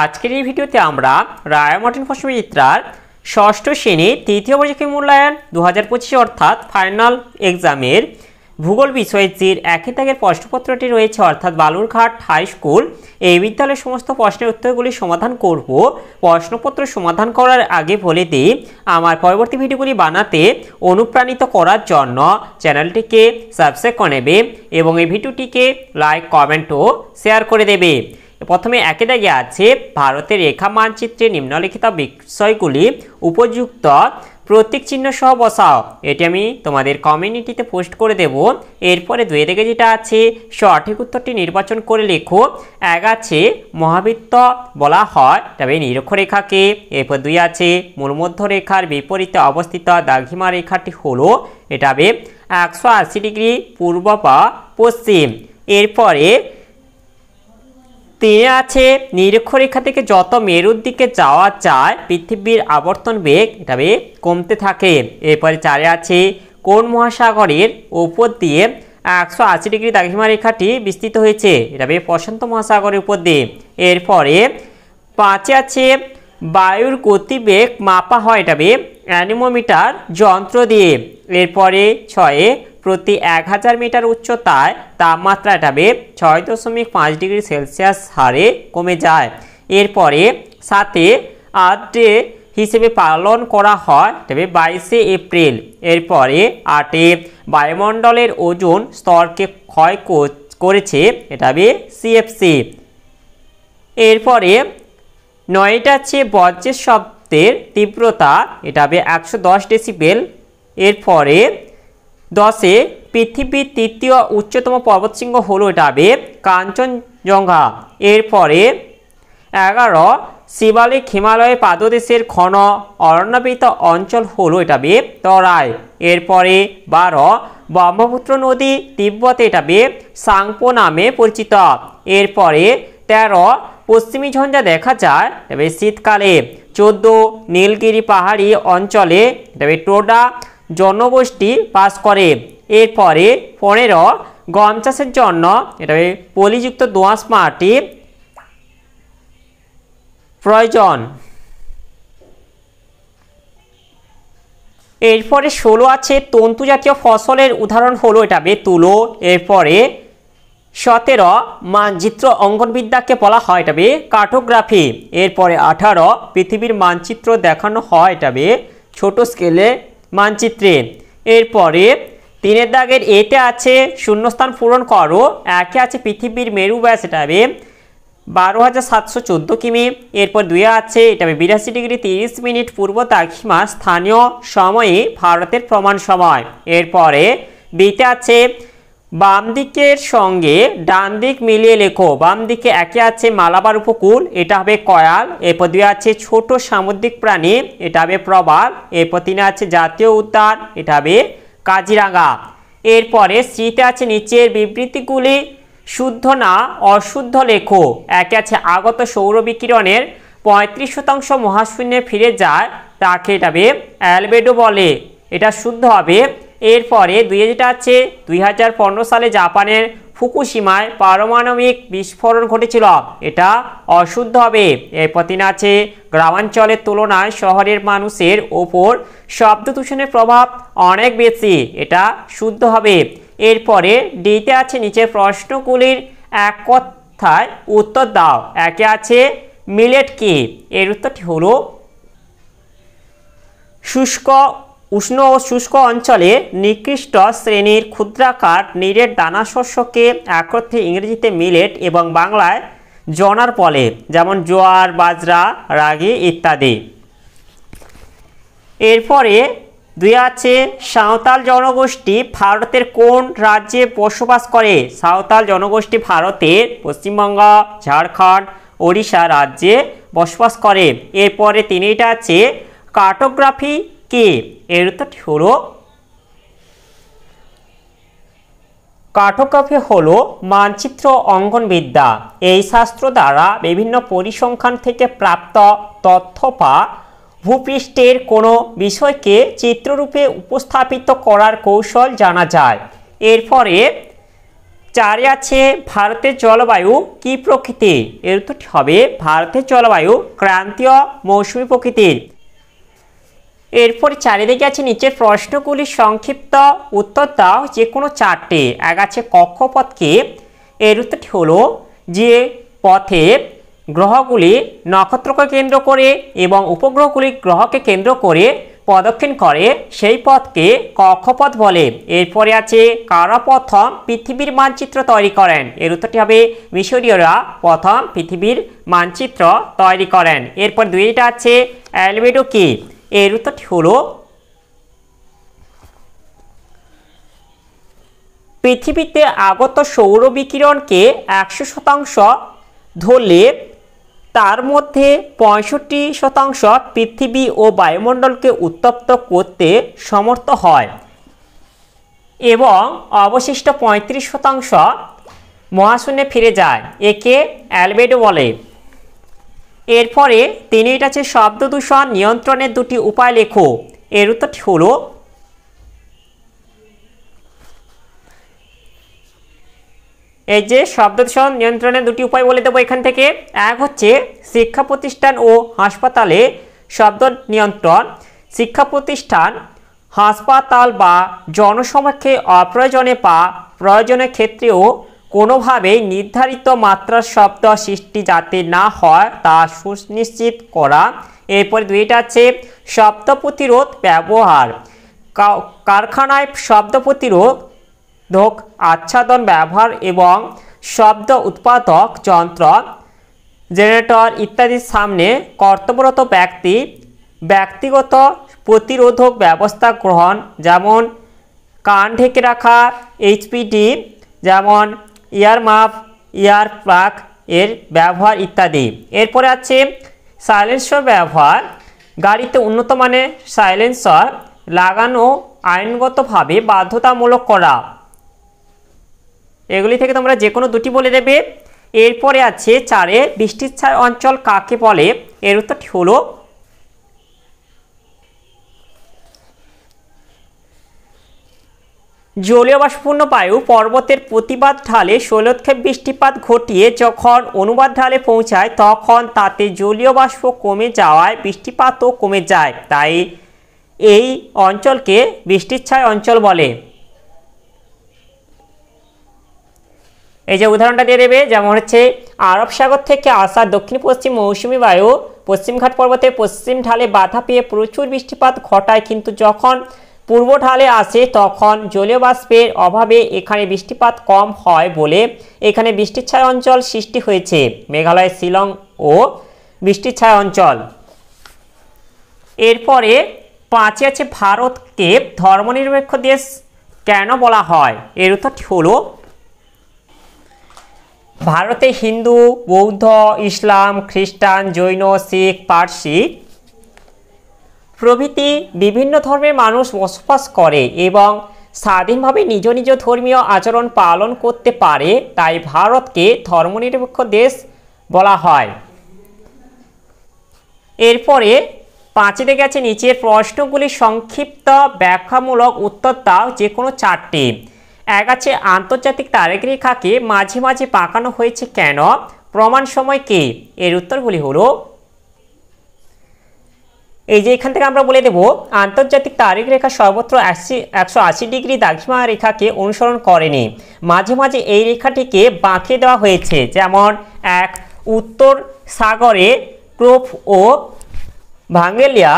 আজকের এই ভিডিওতে আমরা রায় মার্টিন প্রশ্নবিচিত্রার ষষ্ঠ শ্রেণী তৃতীয় পর্যায়ের মূল্যায়ন 2025 অর্থাৎ ফাইনাল এক্সামের ভূগোল বিষয়ের যে একই দাগের প্রশ্নপত্রটি রয়েছে অর্থাৎ বালুরঘাট হাই স্কুল এই বিদ্যালয়ের সমস্ত প্রশ্নের উত্তরগুলি সমাধান করব। প্রশ্নপত্র সমাধান করার আগে বলে দিই, আমার পরবর্তী ভিডিওগুলি বানাতে অনুপ্রাণিত করার জন্য চ্যানেলটিকে সাবস্ক্রাইব করে নেবে এবং এই ভিডিওটিকে লাইক কমেন্ট ও শেয়ার করে দেবে। প্রথমে একে দাগে আছে ভারতের রেখা মানচিত্রে নিম্নলিখিত বিষয়গুলি উপযুক্ত প্রতীক চিহ্ন সহ বসাও। এটি আমি তোমাদের কমিউনিটিতে পোস্ট করে দেব। এরপরে দুই দাগে যেটা আছে সঠিক উত্তরটি নির্বাচন করে লেখো। এক আছে মহাবৃত্ত বলা হয় তবে নিরক্ষরেখাকে। এরপর দুই আছে মূলমধ্য রেখার বিপরীতে অবস্থিত দ্রাঘিমা রেখাটি হলো এটা হবে 180 ডিগ্রি পূর্ব বা পশ্চিম। এরপরে তিনে আছে নিরক্ষরেখা থেকে যত মেরুর দিকে যাওয়া যায় পৃথিবীর আবর্তন বেগ এটা কমতে থাকে। এরপরে চারে আছে কোন মহাসাগরের উপর দিয়ে 180 ডিগ্রি দ্রাঘিমা রেখাটি বিস্তৃত হয়েছে এটা প্রশান্ত মহাসাগরের উপর দিয়ে। এরপরে পাঁচে আছে বায়ুর গতিবেগ মাপা হয় এটা অ্যানিমোমিটার যন্ত্র দিয়ে। এরপরে ছয়ে প্রতি 1000 মিটার উচ্চতায় তাপমাত্রা এটা 6.5 ডিগ্রি সেলসিয়াস হারে কমে যায়। এরপরে সাথে আর্থ ডে হিসেবে পালন করা হয় তবে 22শে এপ্রিল। এরপরে আটে বায়ুমণ্ডলের ওজোন স্তরকে ক্ষয় করেছে এটা সিএফসি। এরপরে নয়টা আছে বজ্রের শব্দের তীব্রতা এটা 110 ডেসিবেল। এরপরে 10এ পৃথিবীর তৃতীয় উচ্চতম পর্বতশৃঙ্গ হলো এটা কাঞ্চনজঙ্ঘা। এরপরে 11 শিবালিক হিমালয়ের পাদদেশের ঘন অরণ্যাবৃত অঞ্চল হলো এটা তরাই। এরপরে 12 ব্রহ্মপুত্র নদী তিব্বতে এটা সাংপো নামে পরিচিত। এরপরে 13 পশ্চিমী ঝঞ্ঝা দেখা যায় তবে শীতকালে। 14 নীলগিরি পাহাড়ি অঞ্চলে এটা টোডা জনগোষ্ঠী বাস করে। এরপরে 15 গম চাষের জন্য এটা পলিযুক্ত দোআঁশ মাটি প্রয়োজন। এরপরে 16 আছে তন্তু জাতীয় ফসলের উদাহরণ হলো এটা তুলো। এরপরে 17 মানচিত্র অঙ্কনবিদ্যাকে বলা হয় এটা কার্টোগ্রাফি। এরপরে 18 পৃথিবীর মানচিত্র দেখানো হয় এটা ছোট স্কেলে মানচিত্রে। এরপরে তিনের দাগের এতে আছে শূন্যস্থান পূরণ করো। একে আছে পৃথিবীর মেরু ব্যাস এটা 12,714 কিমি। এরপর দুয়ে আছে এটা 82 ডিগ্রি 30 মিনিট পূর্ব দ্রাঘিমা স্থানীয় সময়ে ভারতের প্রমাণ সময়। এরপরে বিতে আছে বাম দিকের সঙ্গে ডান দিক মিলিয়ে লেখো। বাম দিকে একে আছে মালাবার উপকূল এটা হবে কয়াল। এরপর দুই আছে ছোট সামুদ্রিক প্রাণী এটা হবে প্রবাল। এরপর তিনে আছে জাতীয় উদ্যান এটা হবে কাজিরাঙ্গা। এরপরে সিতে আছে নিচের বিবৃতিগুলি শুদ্ধ না অশুদ্ধ লেখো। একে আছে আগত সৌর বিকিরণের 35% মহাশূন্যে ফিরে যায় তাকে এটা অ্যালবেডো বলে, এটা শুদ্ধ হবে। এরপরে দুইয়ে যেটা আছে 2015 সালে জাপানের ফুকুশিমায় পারমাণবিক বিস্ফোরণ ঘটেছিল এটা অশুদ্ধ হবে। এরপর তিন আছে গ্রামাঞ্চলের তুলনায় শহরের মানুষের ওপর শব্দ দূষণের প্রভাব অনেক বেশি এটা শুদ্ধ হবে। এরপরে ডিতে আছে নিচের প্রশ্নগুলির এক কথায় উত্তর দাও। একে আছে মিলেট কি, এর উত্তরটি হলো উষ্ণ ও শুষ্ক অঞ্চলে নিকৃষ্ট শ্রেণীর ক্ষুদ্রাকার নিরেট দানা শস্যকে এক অর্থে ইংরেজিতে মিলেট এবং বাংলায় জনার বলে, যেমন জোয়ার বাজরা রাগি ইত্যাদি। এরপরে দুই আছে সাঁওতাল জনগোষ্ঠী ভারতের কোন রাজ্যে বসবাস করে। সাঁওতাল জনগোষ্ঠী ভারতের পশ্চিমবঙ্গ ঝাড়খণ্ড ওড়িশা রাজ্যে বসবাস করে। এরপরে তিনটা আছে কার্টোগ্রাফি কি, এর উত্তরটি হলো কার্টোগ্রাফি হলো মানচিত্র অঙ্কনবিদ্যা। এই শাস্ত্র দ্বারা বিভিন্ন পরিসংখ্যান থেকে প্রাপ্ত তথ্য বা ভূপৃষ্ঠের কোনো বিষয়কে চিত্ররূপে উপস্থাপিত করার কৌশল জানা যায়। এরপরে 4 আছে ভারতের জলবায়ু কি প্রকৃতির? এর উত্তরটি হবে ভারতের জলবায়ু ক্রান্তীয় মৌসুমী প্রকৃতির। এরপরে 4 দিকে আছে নিচের প্রশ্নগুলির সংক্ষিপ্ত উত্তর দাও যে কোনো 4টি। এক আছে কক্ষপথকে, এর উত্তরটি হলো যে পথে গ্রহগুলি নক্ষত্রকে কেন্দ্র করে এবং উপগ্রহগুলি গ্রহকে কেন্দ্র করে প্রদক্ষিণ করে সেই পথকে কক্ষপথ বলে। এরপরে আছে কারা প্রথম পৃথিবীর মানচিত্র তৈরি করেন? এর উত্তরটি হবে মিশরীয়রা প্রথম পৃথিবীর মানচিত্র তৈরি করেন। এরপর 2টা আছে অ্যালবেডো কি? এর উত্তরটি হলো পৃথিবীতে আগত সৌর বিকিরণকে 100% ধরলে তার মধ্যে 65% পৃথিবী ও বায়ুমণ্ডলকে উত্তপ্ত করতে সমর্থ হয় এবং অবশিষ্ট 35% মহাশূন্যে ফিরে যায়। একে অ্যালবেডো বলে। এরপরে 3টা আছে শব্দ দূষণ নিয়ন্ত্রণের 2টি উপায় লেখো। এর উত্তরটি হলো এই যে শব্দ দূষণ নিয়ন্ত্রণের 2টি উপায় বলে দেবো এখান থেকে। এক হচ্ছে শিক্ষা প্রতিষ্ঠান ও হাসপাতালে শব্দ নিয়ন্ত্রণ। শিক্ষা প্রতিষ্ঠান, হাসপাতাল বা জনসমক্ষে অপ্রয়োজনে বা প্রয়োজনের ক্ষেত্রেও কোনোভাবেই নির্ধারিত মাত্রার শব্দ সৃষ্টি যাতে না হয় তা সুনিশ্চিত করা। এরপরে 2টা আছে শব্দ প্রতিরোধ ব্যবহার। কারখানায় শব্দ প্রতিরোধক আচ্ছাদন ব্যবহার এবং শব্দ উৎপাদক যন্ত্র, জেনারেটর ইত্যাদির সামনে কর্তব্যরত ব্যক্তি ব্যক্তিগত প্রতিরোধক ব্যবস্থা গ্রহণ, যেমন কান ঢেকে রাখা, এইচপিডি, যেমন ইয়ারমাফ, ইয়ার প্লাগ এর ব্যবহার ইত্যাদি। এরপরে আছে সাইলেন্সার ব্যবহার। গাড়িতে উন্নত মানের সাইলেন্সার লাগানো আইনগতভাবে বাধ্যতামূলক করা। এগুলি থেকে তোমরা যে কোনো 2টি বলে দেবে। এরপরে আছে 4 বৃষ্টির ছায়া অঞ্চল কাকে বলে? এর উত্তরটি হলো জলীয় বাষ্পপূর্ণ বায়ু পর্বতের প্রতিবাদ ঢালে শৈলক্ষেপ বৃষ্টিপাত ঘটিয়ে যখন অনুবাদ ঢালে পৌঁছায় তখন তাতে জলীয় বাষ্প কমে যাওয়ায় বৃষ্টিপাতও কমে যায়, তাই এই অঞ্চলকে বৃষ্টির ছায়া অঞ্চল বলে। এই যে উদাহরণটা দিয়ে দেবে, যেমন হচ্ছে আরব সাগর থেকে আসা দক্ষিণ পশ্চিম মৌসুমী বায়ু পশ্চিমঘাট পর্বতের পশ্চিম ঢালে বাধা পেয়ে প্রচুর বৃষ্টিপাত ঘটায়, কিন্তু যখন পূর্ব ঢালে আসে তখন জলীয় বাষ্পের অভাবে এখানে বৃষ্টিপাত কম হয় বলে এখানে বৃষ্টির ছায়া অঞ্চল সৃষ্টি হয়েছে। মেঘালয়, শিলং ও বৃষ্টির ছায়া অঞ্চল। এরপরে 5 আছে ভারতকে ধর্মনিরপেক্ষ দেশ কেন বলা হয়? এর উত্তরটি হলো ভারতে হিন্দু, বৌদ্ধ, ইসলাম, খ্রিস্টান, জৈন, শিখ, পার্সি প্রভৃতি বিভিন্ন ধর্মের মানুষ বসবাস করে এবং স্বাধীনভাবে নিজ নিজ ধর্মীয় আচরণ পালন করতে পারে, তাই ভারতকে ধর্মনিরপেক্ষ দেশ বলা হয়। এরপরে 5 দিকে আছে নিচের প্রশ্নগুলির সংক্ষিপ্ত ব্যাখ্যামূলক উত্তর দাও যে কোনো 4টি। এক আছে আন্তর্জাতিক তারিখরেখাকে মাঝে মাঝে বাঁকানো হয়েছে কেন? প্রমাণ সময় কি? এর উত্তরগুলি হলো এই যে এখান থেকে আমরা বলে দেব আন্তর্জাতিক তারিখ রেখা সর্বত্র 180 ডিগ্রি দ্রাঘিমা রেখাকে অনুসরণ করেনি, মাঝে মাঝে এই রেখাটিকে বাঁকিয়ে দেওয়া হয়েছে। যেমন এক উত্তর সাগরে ক্রোপ ও ভাঙ্গেলিয়া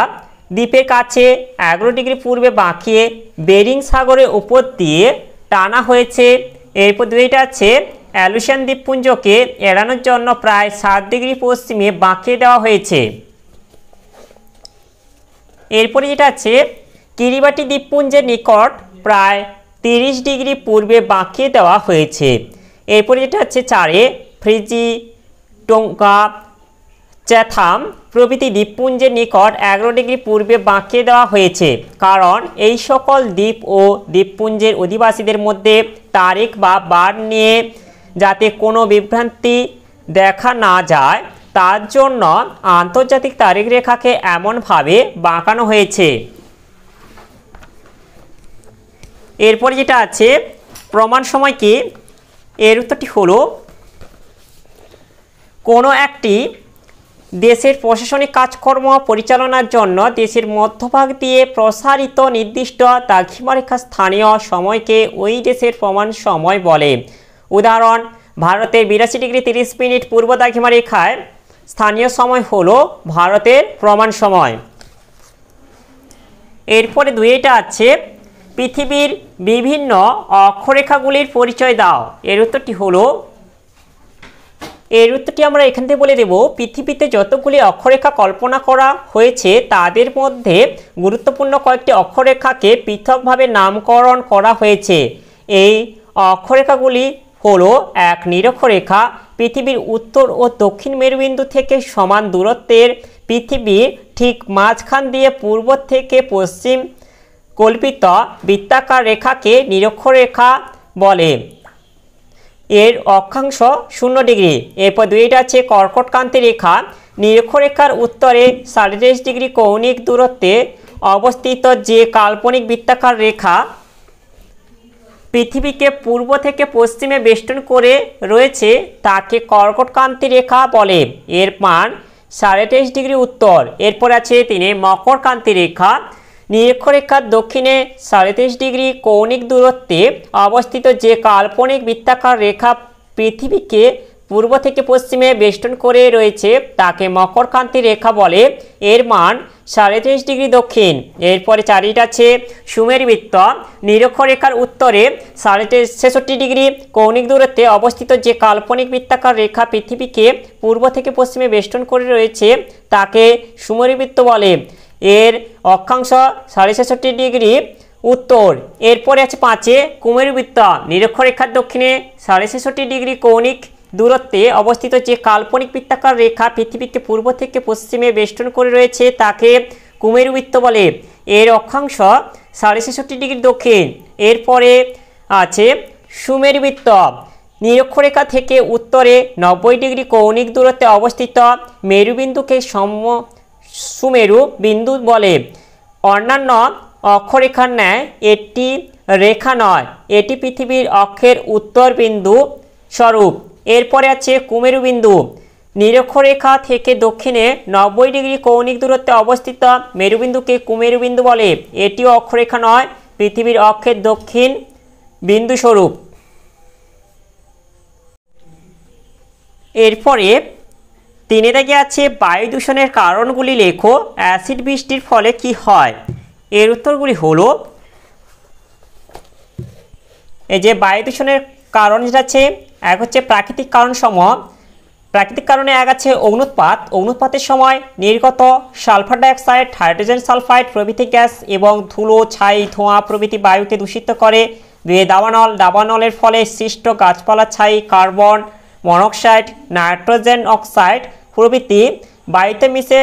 দ্বীপের কাছে 11 ডিগ্রি পূর্বে বাঁকিয়ে বেরিং সাগরের উপর দিয়ে টানা হয়েছে। এরপর 2টা আছে অ্যালুশিয়ান দ্বীপপুঞ্জকে এড়ানোর জন্য প্রায় 7 ডিগ্রি পশ্চিমে বাঁকিয়ে দেওয়া হয়েছে। এরপরে যেটা আছে কিরিবাটি দ্বীপপুঞ্জের নিকট প্রায় 30 ডিগ্রি পূর্বে বাঁকিয়ে দেওয়া হয়েছে। এরপরে যেটা আছে 4 ফিজি, টোঙ্গা, চ্যাথাম প্রভৃতি দ্বীপপুঞ্জের নিকট 11 ডিগ্রি পূর্বে বাঁকিয়ে দেওয়া হয়েছে, কারণ এই সকল দ্বীপ ও দ্বীপপুঞ্জের অধিবাসীদের মধ্যে তারিখ বা বার নিয়ে যাতে কোনো বিভ্রান্তি দেখা না যায় তার জন্য আন্তর্জাতিক তারিখ রেখাকে এমনভাবে বাঁকানো হয়েছে। এরপরে যেটা আছে প্রমাণ সময় কি? এর উত্তরটি হলো কোনো একটি দেশের প্রশাসনিক কাজকর্ম পরিচালনার জন্য দেশের মধ্যভাগ দিয়ে প্রসারিত নির্দিষ্ট দ্রাঘিমারেখা স্থানীয় সময়কে ওই দেশের প্রমাণ সময় বলে। উদাহরণ, ভারতের 82°30' পূর্ব দ্রাঘিমারেখায় স্থানীয় সময় হলো ভারতের প্রমাণ সময়। এরপরে দুইটা আছে, পৃথিবীর বিভিন্ন অক্ষরেখাগুলির পরিচয় দাও। এর উত্তরটি আমরা এখান থেকে বলে দেব, পৃথিবীতে যতগুলি অক্ষরেখা কল্পনা করা হয়েছে তাদের মধ্যে গুরুত্বপূর্ণ কয়েকটি অক্ষরেখাকে পৃথকভাবে নামকরণ করা হয়েছে। এই অক্ষরেখাগুলি হলো: এক, নিরক্ষরেখা, পৃথিবীর উত্তর ও দক্ষিণ মেরুবিন্দু থেকে সমান দূরত্বের পৃথিবীর ঠিক মাঝখান দিয়ে পূর্ব থেকে পশ্চিম কল্পিত বৃত্তাকার রেখাকে নিরক্ষরেখা বলে। এর অক্ষাংশ 0°। এরপর দুইটা আছে কর্কটক্রান্তি রেখা, নিরক্ষরেখার উত্তরে 23.5° কৌণিক দূরত্বে অবস্থিত যে কাল্পনিক বৃত্তাকার রেখা পৃথিবীকে পূর্ব থেকে পশ্চিমে বেষ্টন করে রয়েছে তাকে কর্কটক্রান্তি রেখা বলে। এর মান 23.5° উত্তর। এরপর আছে 3, মকরক্রান্তি রেখা, নিরক্ষরেখার দক্ষিণে 23.5° কৌণিক দূরত্বে অবস্থিত যে কাল্পনিক বৃত্তাকার রেখা পৃথিবীকে পূর্ব থেকে পশ্চিমে বেষ্টন করে রয়েছে তাকে মকরক্রান্তি রেখা বলে। এর মান 23.5° দক্ষিণ। এরপরে 4 আছে সুমেরু বৃত্ত, নিরক্ষরেখার উত্তরে 66° কৌণিক দূরত্বে অবস্থিত যে কাল্পনিক বৃত্তাকার রেখা পৃথিবীকে পূর্ব থেকে পশ্চিমে বেষ্টন করে রয়েছে তাকে সুমেরু বৃত্ত বলে। এর অক্ষাংশ 66.5° উত্তর। এরপরে আছে 5, কুমেরু বৃত্ত, নিরক্ষরেখার দক্ষিণে 66.5° কৌণিক দূরত্বে অবস্থিত যে কাল্পনিক বৃত্তাকার রেখা পৃথিবীকে পূর্ব থেকে পশ্চিমে বেষ্টন করে রয়েছে তাকে কুমেরু বৃত্ত বলে। এর অক্ষাংশ 66.5° দক্ষিণ। এরপরে আছে সুমেরু বৃত্ত, নিরক্ষরেখা থেকে উত্তরে 90° কৌণিক দূরত্বে অবস্থিত মেরুবিন্দুকে সুমেরু বিন্দু বলে। অন্যান্য অক্ষরেখার ন্যায় এটি রেখা নয়, এটি পৃথিবীর অক্ষের উত্তর বিন্দু স্বরূপ। এরপরে আছে কুমেরু বিন্দু, নিরক্ষরেখা থেকে দক্ষিণে 90° কৌণিক দূরত্বে অবস্থিত মেরুবিন্দুকে কুমেরু বিন্দু বলে। এটিও অক্ষরেখা নয়, পৃথিবীর অক্ষের দক্ষিণ বিন্দু স্বরূপ। এরপরে 3 দাগে আছে বায়ু দূষণের কারণগুলি লেখো, অ্যাসিড বৃষ্টির ফলে কি হয়। এর উত্তরগুলি হলো, এই যে বায়ু দূষণের কারণ যেটা আছে, এক হচ্ছে প্রাকৃতিক কারণসমূহ। প্রাকৃতিক কারণে এক আছে অগ্নুৎপাত, অগ্নুৎপাতের সময় নির্গত সালফার ডাইঅক্সাইড, হাইড্রোজেন সালফাইড প্রভৃতি গ্যাস এবং ধুলো, ছাই, ধোঁয়া প্রভৃতি বায়ুকে দূষিত করে। 2, দাবানল, দাবানলের ফলে সৃষ্ট গাছপালা ছাই, কার্বন মনোক্সাইড, নাইট্রোজেন অক্সাইড প্রভৃতি বায়ুতে মিশে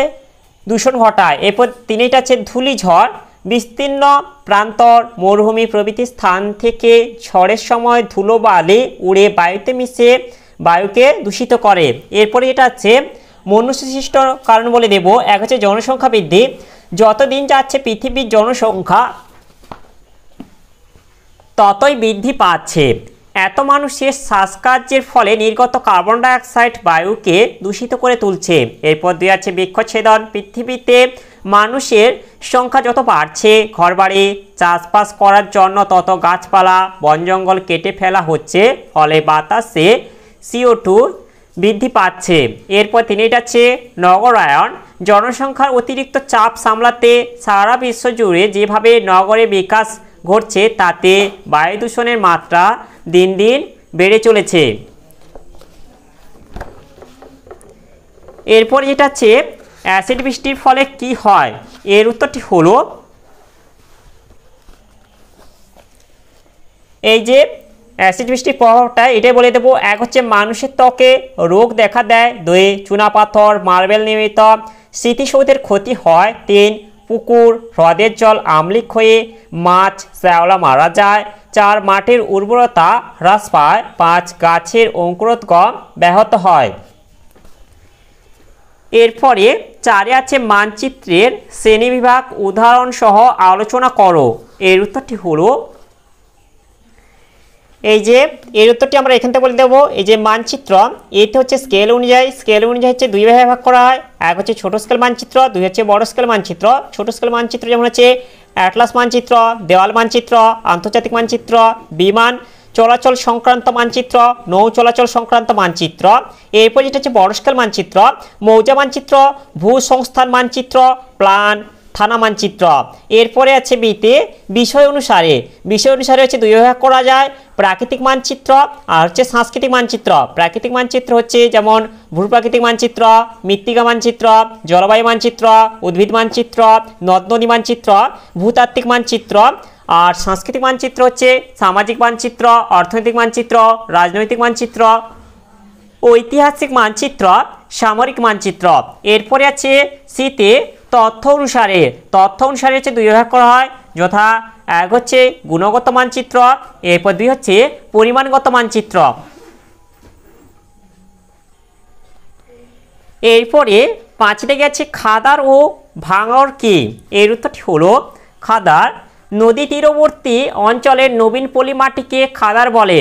দূষণ ঘটায়। এরপর 3 আছে ধূলিঝড়, বিস্তীর্ণ প্রান্তর, মরুভূমি প্রভৃতি স্থান থেকে ঝড়ের সময় ধুলোবালি উড়ে বায়ুতে মিশে বায়ুকে দূষিত করে। এরপরে এটা আছে মনুষ্যসৃষ্ট কারণ বলে দেব। এক হচ্ছে জনসংখ্যা বৃদ্ধি, যত দিন যাচ্ছে পৃথিবীর জনসংখ্যা ততই বৃদ্ধি পাচ্ছে। এত মানুষের শ্বাসকার্যের ফলে নির্গত কার্বন ডাইঅক্সাইড বায়ুকে দূষিত করে তুলছে। এরপর 2 আছে বৃক্ষচ্ছেদন, পৃথিবীতে মানুষের সংখ্যা যত বাড়ছে ঘরবাড়ি চাষবাস করার জন্য তত গাছপালা বন জঙ্গল কেটে ফেলা হচ্ছে, ফলে বাতাসে CO2 বৃদ্ধি পাচ্ছে। এরপর 3 আছে নগরায়ন, জনসংখ্যার অতিরিক্ত চাপ সামলাতে সারা বিশ্ব জুড়ে যেভাবে নগরে বিকাশ ঘটছে তাতে বায়ু দূষণের মাত্রা দিন দিন বেড়ে চলেছে। এরপর যেটা আছে অ্যাসিড বৃষ্টির ফলে কি হয়। এর উত্তরটি হলো, এই যে অ্যাসিড বৃষ্টির প্রভাবটা এটাই বলে দেবো। এক হচ্ছে মানুষের ত্বকে রোগ দেখা দেয়। 2, চুনাপাথর মার্বেল নির্মিত স্মৃতিসৌধের ক্ষতি হয়। 3, পুকুর হ্রদের জল আম্লিক হয়ে মাছ শ্যাওলা মারা যায়। 4, মাটির উর্বরতা হ্রাস পায়। 5, গাছের অঙ্কুরোদ্গম ব্যাহত হয়। এরপরে 4 আছে মানচিত্রের শ্রেণীবিভাগ উদাহরণ সহ আলোচনা করো। এর উত্তরটি হলো, এই যে এর উত্তরটি আমরা এখান থেকে বলে দেবো। এই যে মানচিত্র, এটা হচ্ছে স্কেল অনুযায়ী হচ্ছে দুই ভাগে ভাগ করা হয়। এক হচ্ছে ছোট স্কেল মানচিত্র, দুই হচ্ছে বড় স্কেল মানচিত্র। ছোট স্কেল মানচিত্র যেমন হচ্ছে অ্যাটলাস মানচিত্র, দেওয়াল মানচিত্র, আন্তর্জাতিক মানচিত্র, বিমান চলাচল সংক্রান্ত মানচিত্র, নৌ চলাচল সংক্রান্ত মানচিত্র। এরপর যেটা হচ্ছে বড় স্কেল মানচিত্র, মৌজা মানচিত্র, ভূসংস্থান মানচিত্র, প্ল্যান, থানা মানচিত্র। এরপরে আছে বিতে বিষয় অনুসারে হচ্ছে দুই ভাগ করা যায়, প্রাকৃতিক মানচিত্র আর হচ্ছে সাংস্কৃতিক মানচিত্র। প্রাকৃতিক মানচিত্র হচ্ছে যেমন ভূপ্রাকৃতিক মানচিত্র, মৃত্তিকা মানচিত্র, জলবায়ু মানচিত্র, উদ্ভিদ মানচিত্র, নদ নদী মানচিত্র, ভূতাত্ত্বিক মানচিত্র। আর সাংস্কৃতিক মানচিত্র হচ্ছে সামাজিক মানচিত্র, অর্থনৈতিক মানচিত্র, রাজনৈতিক মানচিত্র, ঐতিহাসিক মানচিত্র, সামরিক মানচিত্র। এরপরে আছে সিতে তথ্য অনুসারে হচ্ছে দুই ভাগ করা হয়, যথা এক হচ্ছে গুণগত মানচিত্র, এরপর দুই হচ্ছে পরিমাণগত মানচিত্র। এরপরে পাঁচটা গেছে খাদার ও ভাঙর কি। এর উত্তরটি হলো খাদার নদী তীরবর্তী অঞ্চলের নবীন পলি মাটিকে খাদার বলে।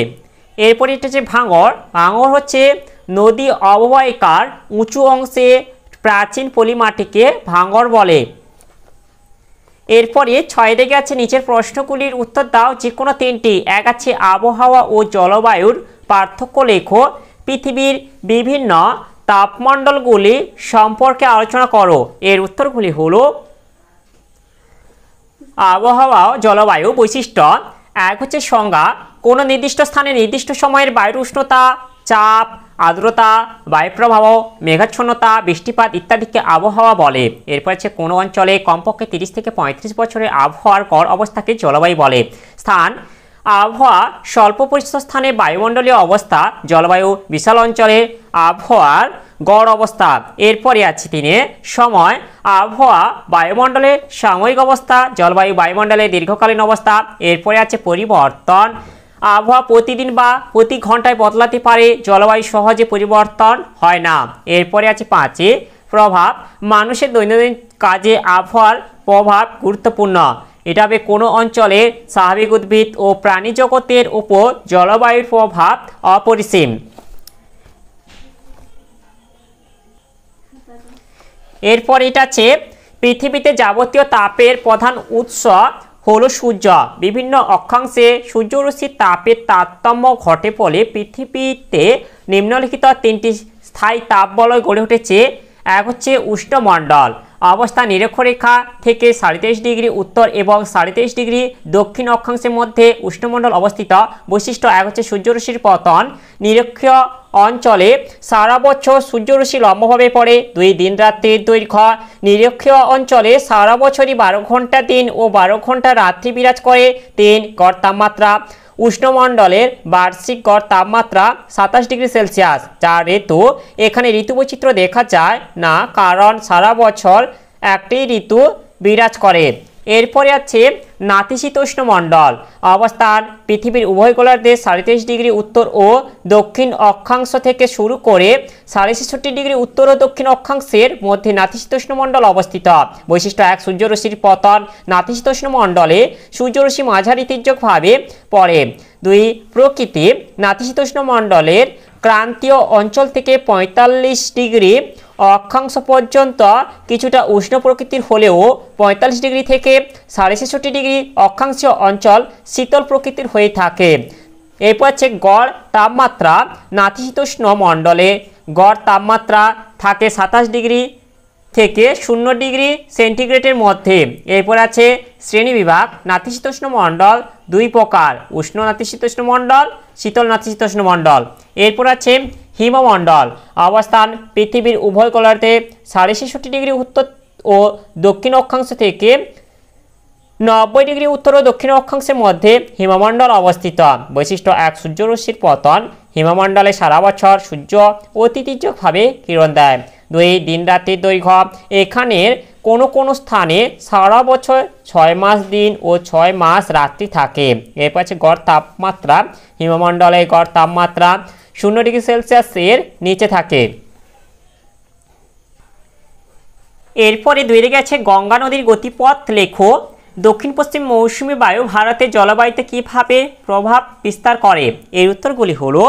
এরপরে এটা হচ্ছে ভাঙর হচ্ছে নদী অববাহিকার উঁচু অংশে প্রাচীন পলি মাটিকে ভাঙর বলে। এরপরে ছয় দিকে আছে নিচের প্রশ্নগুলির উত্তর দাও যে কোনো তিনটি। এক আছে আবহাওয়া ও জলবায়ুর পার্থক্য লেখো, পৃথিবীর বিভিন্ন তাপমণ্ডলগুলি সম্পর্কে আলোচনা করো। এর উত্তরগুলি হলো আবহাওয়া ও জলবায়ু বৈশিষ্ট্য। এক হচ্ছে সংজ্ঞা, কোনো নির্দিষ্ট স্থানে নির্দিষ্ট সময়ের বায়ুর উষ্ণতা, চাপ, আর্দ্রতা, বায়ুপ্রবাহ, মেঘাচ্ছন্নতা, বৃষ্টিপাত ইত্যাদিকে আবহাওয়া বলে। এরপর হচ্ছে কোনো অঞ্চলে কমপক্ষে 30 থেকে 35 বছরের আবহাওয়ার গড় অবস্থাকে জলবায়ু বলে। স্থান, আবহাওয়া স্বল্প পরিচিত স্থানে বায়ুমণ্ডলীয় অবস্থা, জলবায়ু বিশাল অঞ্চলে আবহাওয়ার গড় অবস্থা। এরপরে আছে তিনে সময়, আবহাওয়া বায়ুমণ্ডলের সাময়িক অবস্থা, জলবায়ু বায়ুমণ্ডলের দীর্ঘকালীন অবস্থা। এরপরে আছে পরিবর্তন, আবহাওয়া প্রতিদিন বা প্রতি ঘন্টায় বদলাতে পারে, জলবায়ু সহজে পরিবর্তন হয় না। এরপরে আছে পাঁচে প্রভাব, মানুষের দৈনন্দিন কাজে আবহাওয়ার প্রভাব গুরুত্বপূর্ণ। এটা হবে কোনো অঞ্চলের স্বাভাবিক উদ্ভিদ ও প্রাণী জগতের উপর জলবায়ুর প্রভাব অপরিসীম। এরপর এটা আছে পৃথিবীতে যাবতীয় তাপের প্রধান উৎস হলো সূর্য। বিভিন্ন অক্ষাংশে সূর্যরশ্মির তাপের তারতম্য ঘটে ফলে পৃথিবীতে নিম্নলিখিত তিনটি স্থায়ী তাপবলয় গড়ে উঠেছে। এক হচ্ছে উষ্ণমণ্ডল, অবস্থান নিরক্ষরেখা থেকে 23.5 ডিগ্রি উত্তর এবং 23.5 ডিগ্রি দক্ষিণ অক্ষাংশের মধ্যে উষ্ণমণ্ডল অবস্থিত। বৈশিষ্ট্য, এক হচ্ছে সূর্যরশ্মির পতন নিরক্ষীয় অঞ্চলে সারা বছর সূর্যরশ্মি লম্বভাবে পড়ে। দুই, দিন রাত্রির দৈর্ঘ্য নিরক্ষীয় অঞ্চলে সারা বছরই 12 ঘন্টা দিন ও 12 ঘন্টা রাত্রি বিরাজ করে। তিন, গড় তাপমাত্রা, উষ্ণমণ্ডলের বার্ষিক গড় তাপমাত্রা 27 ডিগ্রি সেলসিয়াস। চার, ঋতু, এখানে ঋতু বৈচিত্র্য দেখা যায় না কারণ সারা বছর একটি ঋতু বিরাজ করে। এরপরে আছে নাতিশীতোষ্ণ মণ্ডল, অবস্থান পৃথিবীর উভয় গোলার্ধে 23.5 ডিগ্রি উত্তর ও দক্ষিণ অক্ষাংশ থেকে শুরু করে 66.5 ডিগ্রি উত্তর ও দক্ষিণ অক্ষাংশের মধ্যে নাতিশীতোষ্ণ মণ্ডল অবস্থিত। বৈশিষ্ট্য, এক, সূর্যরশ্মির পতন নাতিশীতোষ্ণ মণ্ডলে সূর্যরশ্মি মাঝারি তির্যকভাবে পড়ে। দুই, প্রকৃতি, নাতিশীতোষ্ণ মণ্ডলের ক্রান্তীয় অঞ্চল থেকে 45 ডিগ্রি অক্ষাংশ পর্যন্ত কিছুটা উষ্ণ প্রকৃতির হলেও 45 ডিগ্রি থেকে 66.5 ডিগ্রি অক্ষাংশীয় অঞ্চল শীতল প্রকৃতির হয়ে থাকে। এরপর হচ্ছে গড় তাপমাত্রা, নাতিশীতোষ্ণ মণ্ডলে গড় তাপমাত্রা থাকে 27 ডিগ্রি থেকে 0 ডিগ্রি সেন্টিগ্রেডের মধ্যে। এরপর আছে শ্রেণীবিভাগ, নাতিশীতোষ্ণ মণ্ডল দুই প্রকার, উষ্ণ নাতিশীতোষ্ণ মণ্ডল, শীতল নাতিশীতোষ্ণ মণ্ডল। এরপর আছে হিমমণ্ডল, অবস্থান পৃথিবীর উভয় গোলার্ধে 66.5 ডিগ্রি উত্তর ও দক্ষিণ অক্ষাংশ থেকে 90 ডিগ্রি উত্তর ও দক্ষিণ অক্ষাংশের মধ্যে হিমমণ্ডল অবস্থিত। বৈশিষ্ট্য, এক, সূর্যরশ্মির পতন হিমমণ্ডলে সারা বছর সূর্য অতিতির্যকভাবে কিরণ দেয়। দুই, দিন রাত্রির দৈর্ঘ্য, এখানের কোনো স্থানে সারা বছর 6 মাস দিন ও 6 মাস রাত্রি থাকে। এরপর আছে গড় তাপমাত্রা, হিমমণ্ডলে গড় তাপমাত্রা 0 ডিগ্রি সেলসিয়াসের নিচে থাকে। এরপরে দুই দিকে আছে গঙ্গা নদীর গতিপথ লেখো। দক্ষিণ পশ্চিম মৌসুমী বায়ু ভারতের জলবায়ুতে কীভাবে প্রভাব বিস্তার করে? এর উত্তরগুলি হলো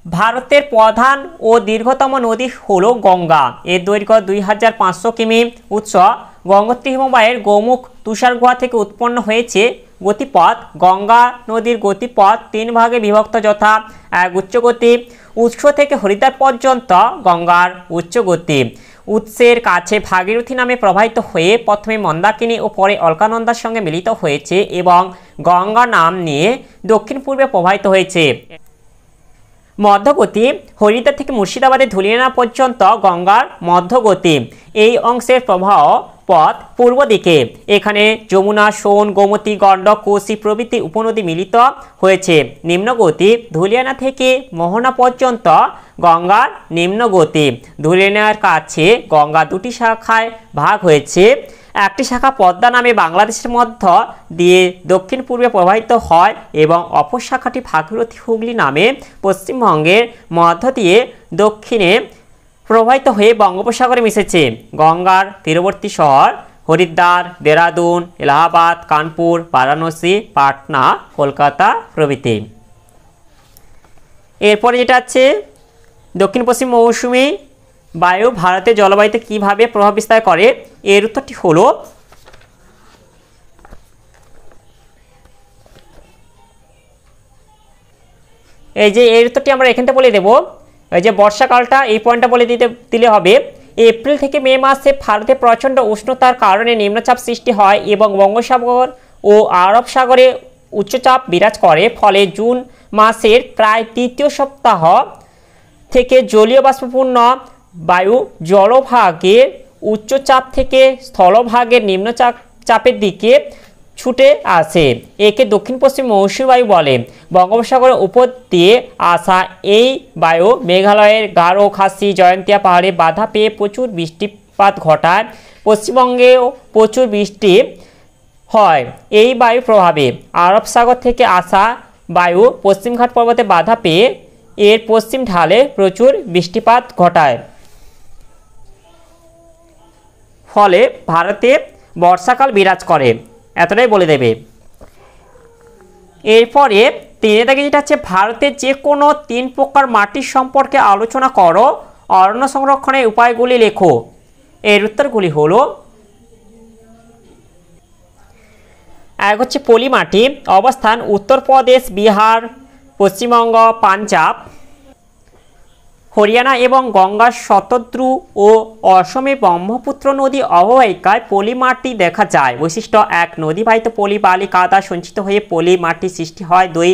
ভারতের প্রধান ও দীর্ঘতম নদী হলো গঙ্গা। এর দৈর্ঘ্য 2500 কিমি। উৎস গঙ্গোত্রী হিমবাহের গোমুখ তুষার গুহা থেকে উৎপন্ন হয়েছে। গতিপথ গঙ্গা নদীর গতিপথ 3 ভাগে বিভক্ত, যথা এক উচ্চগতি, উৎস থেকে হরিদ্বার পর্যন্ত গঙ্গার উচ্চগতি, উৎসের কাছে ভাগীরথী নামে প্রবাহিত হয়ে প্রথমে মন্দাকিনী ও পরে অলকানন্দার সঙ্গে মিলিত হয়েছে এবং গঙ্গা নাম নিয়ে দক্ষিণ পূর্বে প্রবাহিত হয়েছে। মধ্যগতি হরিদ্বার থেকে মুর্শিদাবাদের ধুলিয়ানা পর্যন্ত গঙ্গার মধ্যগতি। এই অংশের প্রবাহ পথ পূর্ব দিকে। এখানে যমুনা, সোন, গোমতী, গণ্ডক, কোসি প্রভৃতি উপনদী মিলিত হয়েছে। নিম্নগতি ধুলিয়ানা থেকে মোহনা পর্যন্ত গঙ্গার নিম্নগতি। ধুলিয়ানার কাছে গঙ্গা দুটি শাখায় ভাগ হয়েছে। একটি শাখা পদ্মা নামে বাংলাদেশের মধ্য দিয়ে দক্ষিণ পূর্বে প্রবাহিত হয় এবং অপর শাখাটি ভাগীরথী হুগলি নামে পশ্চিমবঙ্গের মধ্য দিয়ে দক্ষিণে প্রবাহিত হয়ে বঙ্গোপসাগরে মিশেছে। গঙ্গার তীরবর্তী শহর হরিদ্বার, দেরাদুন, এলাহাবাদ, কানপুর, বারাণসী, পাটনা, কলকাতা প্রভৃতি। এরপরে যেটা আছে দক্ষিণ পশ্চিম মৌসুমী বায়ু ভারতের জলবায়ুতে কীভাবে প্রভাব বিস্তার করে? এর উত্তরটি হলো এই যে এর উত্তরটি আমরা এখান থেকে বলে দেব। এই যে বর্ষাকালটা এই পয়েন্টটা বলে দিলে হবে। এপ্রিল থেকে মে মাসে ভারতে প্রচণ্ড উষ্ণতার কারণে নিম্নচাপ সৃষ্টি হয় এবং বঙ্গোপসাগর ও আরব সাগরে উচ্চচাপ বিরাজ করে। ফলে জুন মাসের প্রায় তৃতীয় সপ্তাহ থেকে জলীয় বাষ্পপূর্ণ বায়ু জলভাগের উচ্চচাপ থেকে স্থলভাগের নিম্নচাপের দিকে ছুটে আসে। একে দক্ষিণ পশ্চিম মৌসুমী বায়ু বলে। বঙ্গোপসাগরের উপর দিয়ে আসা এই বায়ু মেঘালয়ের গারো, খাসি, জয়ন্তিয়া পাহাড়ে বাধা পেয়ে প্রচুর বৃষ্টিপাত ঘটায়। পশ্চিমবঙ্গেও প্রচুর বৃষ্টি হয় এই বায়ু প্রভাবে। আরব সাগর থেকে আসা বায়ু পশ্চিমঘাট পর্বতে বাধা পেয়ে এর পশ্চিম ঢালে প্রচুর বৃষ্টিপাত ঘটায়। ফলে ভারতে বর্ষাকাল বিরাজ করে। এতটাই বলে দেবে। এরপরে 3 দাগে যেটা আছে ভারতের যে কোনো 3 প্রকার মাটির সম্পর্কে আলোচনা করো, অরণ্য সংরক্ষণের উপায়গুলি লেখো। এর উত্তরগুলি হলো এক হচ্ছে পলি মাটি, অবস্থান উত্তরপ্রদেশ, বিহার, পশ্চিমবঙ্গ, পাঞ্জাব, হরিয়ানা এবং গঙ্গার শতদ্রু ও অসমে ব্রহ্মপুত্র নদী অববাহিকায় পলি মাটি দেখা যায়। বৈশিষ্ট্য 1 নদীবাহিত পলি বালি কাদা সঞ্চিত হয়ে পলি মাটি সৃষ্টি হয়। 2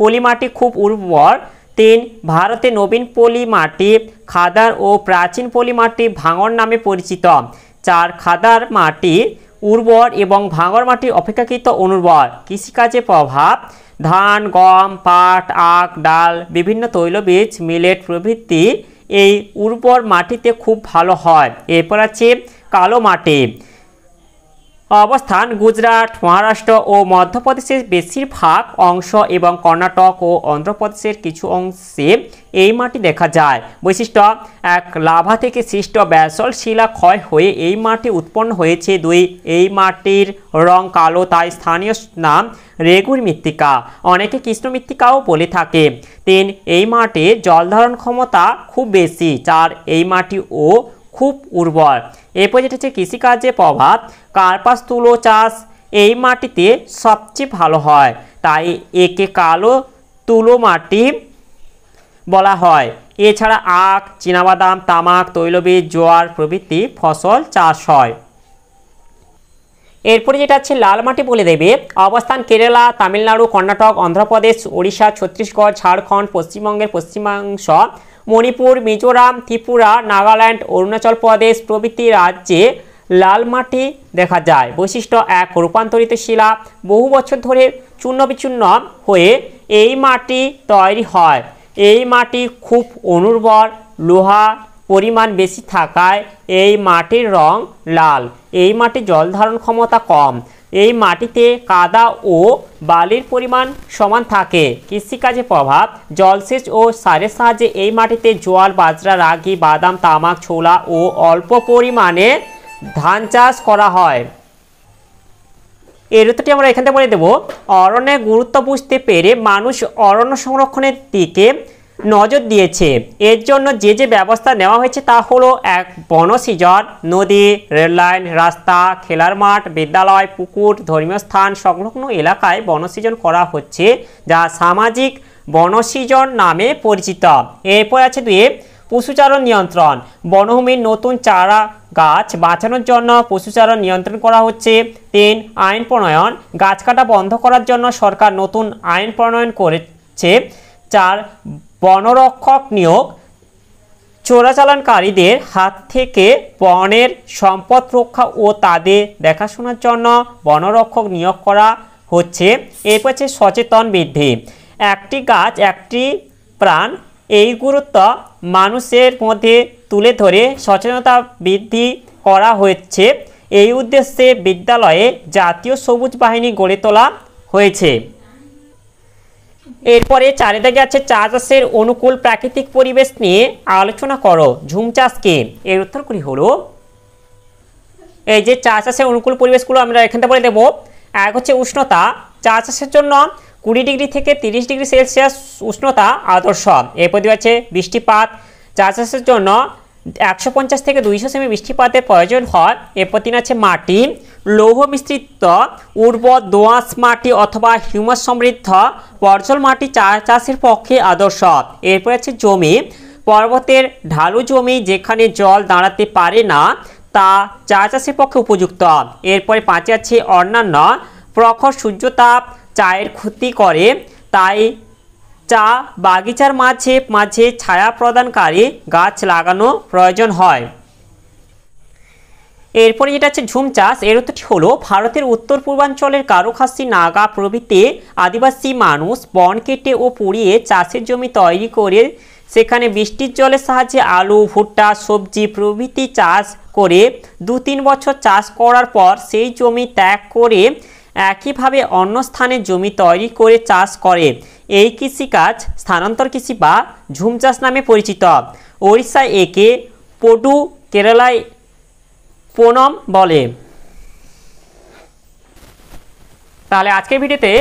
পলি মাটি খুব উর্বর। 3 ভারতে নবীন পলি মাটি খাদার ও প্রাচীন পলি মাটি ভাঙর নামে পরিচিত। 4 খাদার মাটি উর্বর এবং ভাঙর মাটি অপেক্ষাকৃত অনুর্বর। কৃষিকাজে প্রভাব ধান, গম, পাট, আখ, ডাল, বিভিন্ন তৈলবীজ, মিলেট প্রভৃতি এই উর্বর মাটিতে খুব ভালো হয়। এরপর আছে কালো মাটি, অবস্থান গুজরাট, মহারাষ্ট্র ও মধ্যপ্রদেশের বেশিরভাগ অংশ এবং কর্ণাটক ও অন্ধ্রপ্রদেশের কিছু অংশে এই মাটি দেখা যায়। বৈশিষ্ট্য 1 লাভা থেকে সৃষ্ট ব্যাসল্ট শিলা ক্ষয় হয়ে এই মাটি উৎপন্ন হয়েছে। 2 এই মাটির রং কালো, তাই স্থানীয় নাম রেগুর মৃত্তিকা, অনেকে কৃষ্ণ মৃত্তিকাও বলে থাকে। 3 এই মাটির জলধারণ ক্ষমতা খুব বেশি। 4 এই মাটিও খুব উর্বর। এরপর যেটা হচ্ছে কৃষিকাজে প্রভাব কার্পাস তুলো চাষ এই মাটিতে সবচেয়ে ভালো হয়, তাই একে কালো তুলো মাটি বলা হয়। এছাড়া আখ, চীনাবাদাম, তামাক, তৈলবীজ, জোয়ার প্রভৃতি ফসল চাষ হয়। এরপরে যেটা আছে লাল মাটি বলে দেবে। অবস্থান কেরালা, তামিলনাড়ু, কর্ণাটক, অন্ধ্রপ্রদেশ, ওড়িশা, ছত্তিশগড়, ঝাড়খণ্ড, পশ্চিমবঙ্গের পশ্চিমাংশ, মণিপুর, মিজোরাম, ত্রিপুরা, নাগাল্যান্ড, অরুণাচল প্রদেশ প্রভৃতি রাজ্যে লাল মাটি দেখা যায়। বৈশিষ্ট্য 1 রূপান্তরিত শিলা বহু বছর ধরে চূর্ণ বিচূর্ণ হয়ে এই মাটি তৈরি হয়। এই মাটি খুব অনুর্বর, লোহা পরিমাণ বেশি থাকায় এই মাটির রং লাল। এই মাটির জল ধারণ ক্ষমতা কম। এই মাটিতে কাদা ও বালির পরিমাণ সমান থাকে। কৃষিকাজে প্রভাব জলসেচ ও সারের সাহায্যে এই মাটিতে জোয়ার, বাজরা, রাগি, বাদাম, তামাক, ছোলা ও অল্প পরিমাণে ধান চাষ করা হয়। এর উত্তরটি আমরা এখান থেকে বলে দেব, অরণ্যের গুরুত্ব বুঝতে পেরে মানুষ অরণ্য সংরক্ষণের দিকে নজর দিয়েছে। এর জন্য যে যে ব্যবস্থা নেওয়া হয়েছে তা হলো: 1. বনসৃজন, নদী, রেললাইন, রাস্তা, খেলার মাঠ, বিদ্যালয়, পুকুর, ধর্মীয় স্থান সংলগ্ন এলাকায় বনসৃজন করা হচ্ছে, যা সামাজিক বনসৃজন নামে পরিচিত। এরপর আছে 2. পশুচারণ নিয়ন্ত্রণ, বনভূমির নতুন চারা গাছ বাঁচানোর জন্য পশুচারণ নিয়ন্ত্রণ করা হচ্ছে। 3. আইন প্রণয়ন, গাছ কাটা বন্ধ করার জন্য সরকার নতুন আইন প্রণয়ন করেছে। 4. বনরক্ষক নিয়োগ, চোরাচালানকারীদের হাত থেকে বনের সম্পদ রক্ষা ও তাদের দেখাশোনার জন্য বনরক্ষক নিয়োগ করা হচ্ছে। এরপর হচ্ছে সচেতন বৃদ্ধি, একটি গাছ একটি প্রাণ, এই গুরুত্ব মানুষের মধ্যে তুলে ধরে সচেতনতা বৃদ্ধি করা হচ্ছে। এই উদ্দেশ্যে বিদ্যালয়ে জাতীয় সবুজ বাহিনী গড়ে তোলা হয়েছে। এরপরে 4 দাগে আছে চা চাষের অনুকূল প্রাকৃতিক পরিবেশ নিয়ে আলোচনা করো। ঝুম চাষ কি? এর উত্তরগুলি হলো, এই যে চা চাষের অনুকূল পরিবেশগুলো আমরা এখান থেকে বলে দেবো। 1 হচ্ছে উষ্ণতা, চা চাষের জন্য 20 ডিগ্রি থেকে 30 ডিগ্রি সেলসিয়াস উষ্ণতা আদর্শ। এরপর আছে বৃষ্টিপাত, চা চাষের জন্য 150 থেকে 200 সেমি বৃষ্টিপাতের প্রয়োজন হয়। এরপর 3 আছে মাটি, লৌহ মিশ্রিত উর্বর দোআঁশ মাটি অথবা হিউমাস সমৃদ্ধ পর্জল মাটি চা চাষের পক্ষে আদর্শ। এরপর আছে জমি, পর্বতের ঢালু জমি যেখানে জল দাঁড়াতে পারে না তা চা চাষের পক্ষে উপযুক্ত। এরপরে 5 আছে অন্যান্য, প্রখর সূর্যতাপ চায়ের ক্ষতি করে, তাই চা বাগিচার মাঝে মাঝে ছায়া প্রদানকারী গাছ লাগানো প্রয়োজন হয়। এরপরে যেটা হচ্ছে ঝুম চাষ, এর উত্তরটি হলো, ভারতের উত্তর পূর্বাঞ্চলের গারো, খাসি, নাগা প্রভৃতি আদিবাসী মানুষ বন কেটে ও পুড়িয়ে চাষের জমি তৈরি করে সেখানে বৃষ্টির জলের সাহায্যে আলু, ভুট্টা, সবজি প্রভৃতি চাষ করে 2-3 বছর চাষ করার পর সেই জমি ত্যাগ করে একইভাবে অন্য স্থানে জমি তৈরি করে চাষ করে। এই কৃষিকাজ স্থানান্তর কৃষি বা ঝুম চাষ নামে পরিচিত। ওড়িশায় একে পডু, কেরালায় পোনম বলে। তাহলে আজকের ভিডিওতে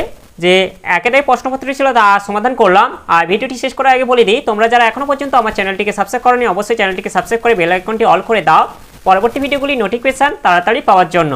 যে একেটাই প্রশ্নপত্রটি ছিল তা সমাধান করলাম। আর ভিডিওটি শেষ করার আগে বলে দিই, তোমরা যারা এখনও পর্যন্ত আমার চ্যানেলটিকে সাবস্ক্রাইব করোনি অবশ্যই চ্যানেলটিকে সাবস্ক্রাইব করে বেল আইকনটি অল করে দাও পরবর্তী ভিডিওগুলি নোটিফিকেশান তাড়াতাড়ি পাওয়ার জন্য।